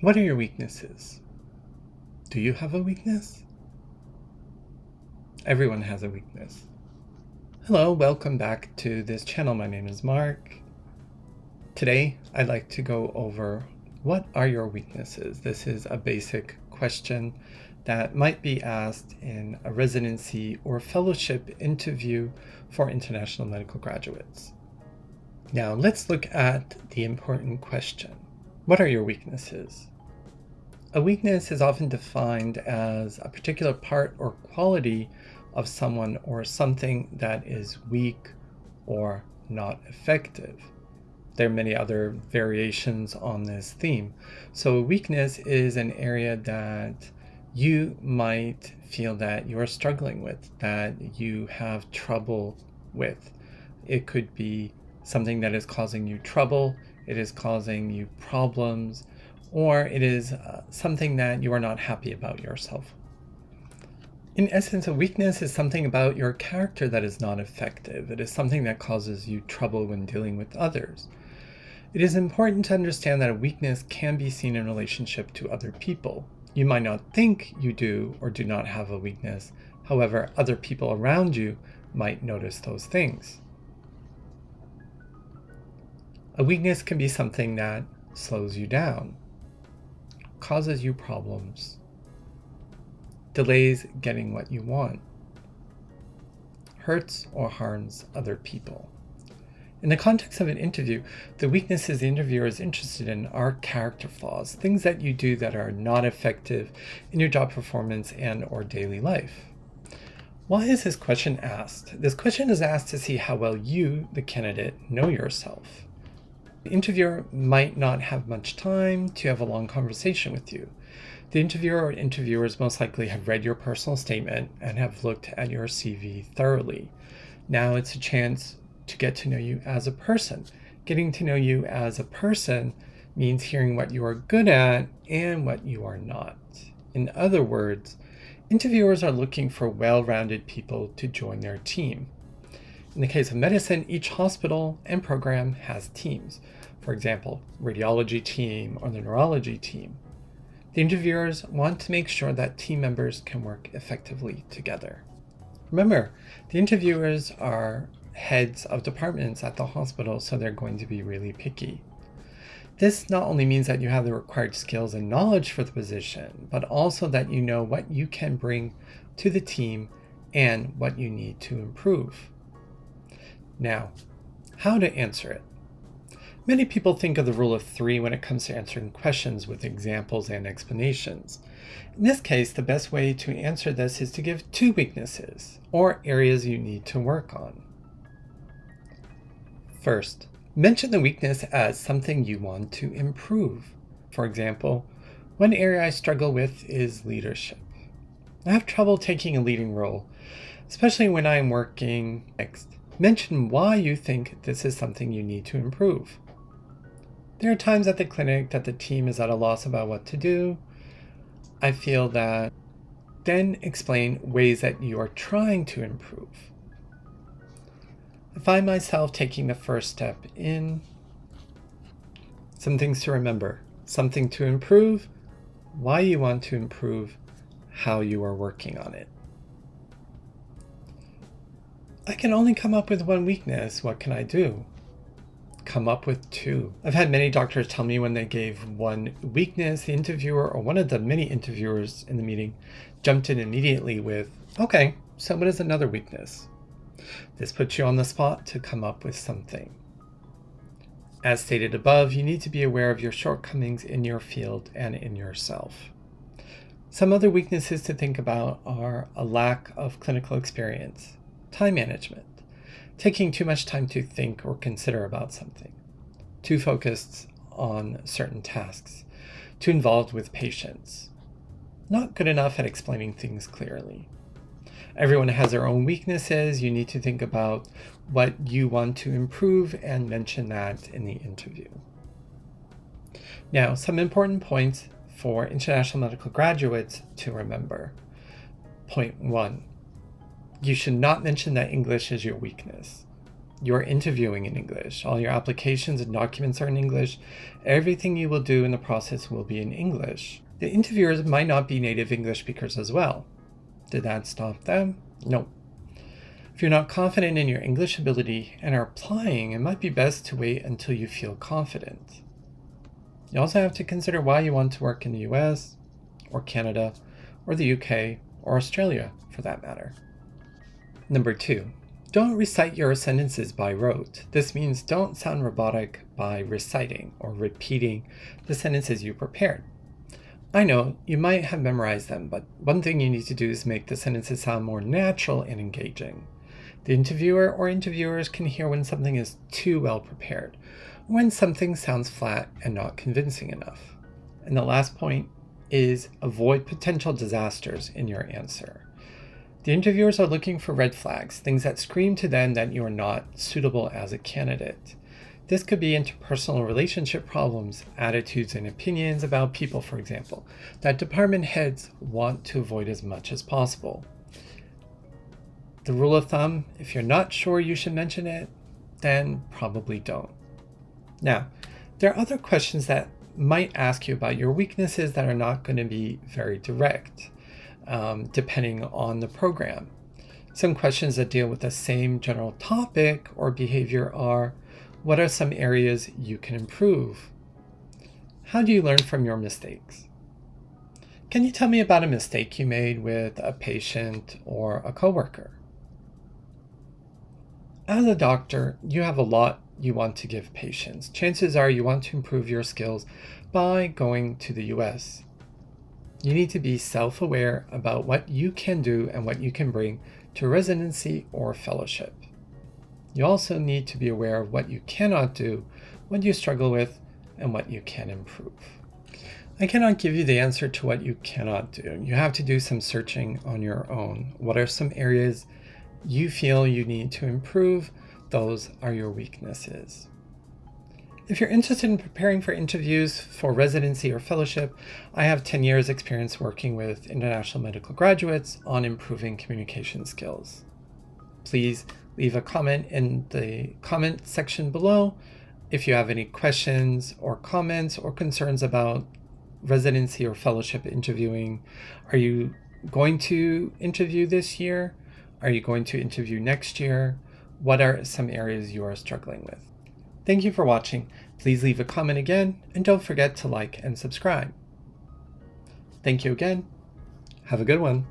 What are your weaknesses? Do you have a weakness? Everyone has a weakness. Hello, welcome back to this channel. My name is Mark. Today, I'd like to go over what are your weaknesses? This is a basic question that might be asked in a residency or fellowship interview for international medical graduates. Now, let's look at the important question. What are your weaknesses? A weakness is often defined as a particular part or quality of someone or something that is weak or not effective. There are many other variations on this theme. So a weakness is an area that you might feel that you're struggling with, that you have trouble with. It could be something that is causing you trouble, it is causing you problems, or it is something that you are not happy about yourself. In essence, a weakness is something about your character that is not effective. It is something that causes you trouble when dealing with others. It is important to understand that a weakness can be seen in relationship to other people. You might not think you do or do not have a weakness. However, other people around you might notice those things. A weakness can be something that slows you down, causes you problems, delays getting what you want, hurts or harms other people. In the context of an interview, the weaknesses the interviewer is interested in are character flaws, things that you do that are not effective in your job performance and or daily life. Why is this question asked? This question is asked to see how well you, the candidate, know yourself. The interviewer might not have much time to have a long conversation with you. The interviewer or interviewers most likely have read your personal statement and have looked at your CV thoroughly. Now it's a chance to get to know you as a person. Getting to know you as a person means hearing what you are good at and what you are not. In other words, interviewers are looking for well-rounded people to join their team. In the case of medicine, each hospital and program has teams. For example, radiology team or the neurology team. The interviewers want to make sure that team members can work effectively together. Remember, the interviewers are heads of departments at the hospital, so they're going to be really picky. This not only means that you have the required skills and knowledge for the position, but also that you know what you can bring to the team and what you need to improve. Now, how to answer it? Many people think of the rule of 3 when it comes to answering questions with examples and explanations. In this case, the best way to answer this is to give 2 weaknesses, or areas you need to work on. First, mention the weakness as something you want to improve. For example, one area I struggle with is leadership. I have trouble taking a leading role, especially when I'm working next. Mention why you think this is something you need to improve. There are times at the clinic that the team is at a loss about what to do. I feel that. Then explain ways that you are trying to improve. I find myself taking the first step in. Some things to remember. Something to improve, why you want to improve, how you are working on it. I can only come up with 1 weakness. What can I do? Come up with 2. I've had many doctors tell me when they gave 1 weakness, the interviewer or one of the many interviewers in the meeting jumped in immediately with, okay, so what is another weakness? This puts you on the spot to come up with something. As stated above, you need to be aware of your shortcomings in your field and in yourself. Some other weaknesses to think about are a lack of clinical experience, time management, taking too much time to think or consider about something, too focused on certain tasks, too involved with patients, not good enough at explaining things clearly. Everyone has their own weaknesses. You need to think about what you want to improve and mention that in the interview. Now, some important points for international medical graduates to remember. Point 1. You should not mention that English is your weakness. You're interviewing in English. All your applications and documents are in English. Everything you will do in the process will be in English. The interviewers might not be native English speakers as well. Did that stop them? No. If you're not confident in your English ability and are applying, it might be best to wait until you feel confident. You also have to consider why you want to work in the US, or Canada, or the UK, or Australia, for that matter. Number 2, don't recite your sentences by rote. This means don't sound robotic by reciting or repeating the sentences you prepared. I know you might have memorized them, but one thing you need to do is make the sentences sound more natural and engaging. The interviewer or interviewers can hear when something is too well prepared, or when something sounds flat and not convincing enough. And the last point is avoid potential disasters in your answer. The interviewers are looking for red flags, things that scream to them that you are not suitable as a candidate. This could be interpersonal relationship problems, attitudes and opinions about people, for example, that department heads want to avoid as much as possible. The rule of thumb, if you're not sure you should mention it, then probably don't. Now, there are other questions that might ask you about your weaknesses that are not going to be very direct, depending on the program. Some questions that deal with the same general topic or behavior are, what are some areas you can improve? How do you learn from your mistakes? Can you tell me about a mistake you made with a patient or a coworker? As a doctor, you have a lot you want to give patients. Chances are you want to improve your skills by going to the US. You need to be self-aware about what you can do and what you can bring to residency or fellowship. You also need to be aware of what you cannot do, what you struggle with, and what you can improve. I cannot give you the answer to what you cannot do. You have to do some searching on your own. What are some areas you feel you need to improve? Those are your weaknesses. If you're interested in preparing for interviews for residency or fellowship, I have 10 years experience working with international medical graduates on improving communication skills. Please leave a comment in the comment section below if you have any questions or comments or concerns about residency or fellowship interviewing. Are you going to interview this year? Are you going to interview next year? What are some areas you are struggling with? Thank you for watching. Please leave a comment again, and don't forget to like and subscribe. Thank you again. Have a good one.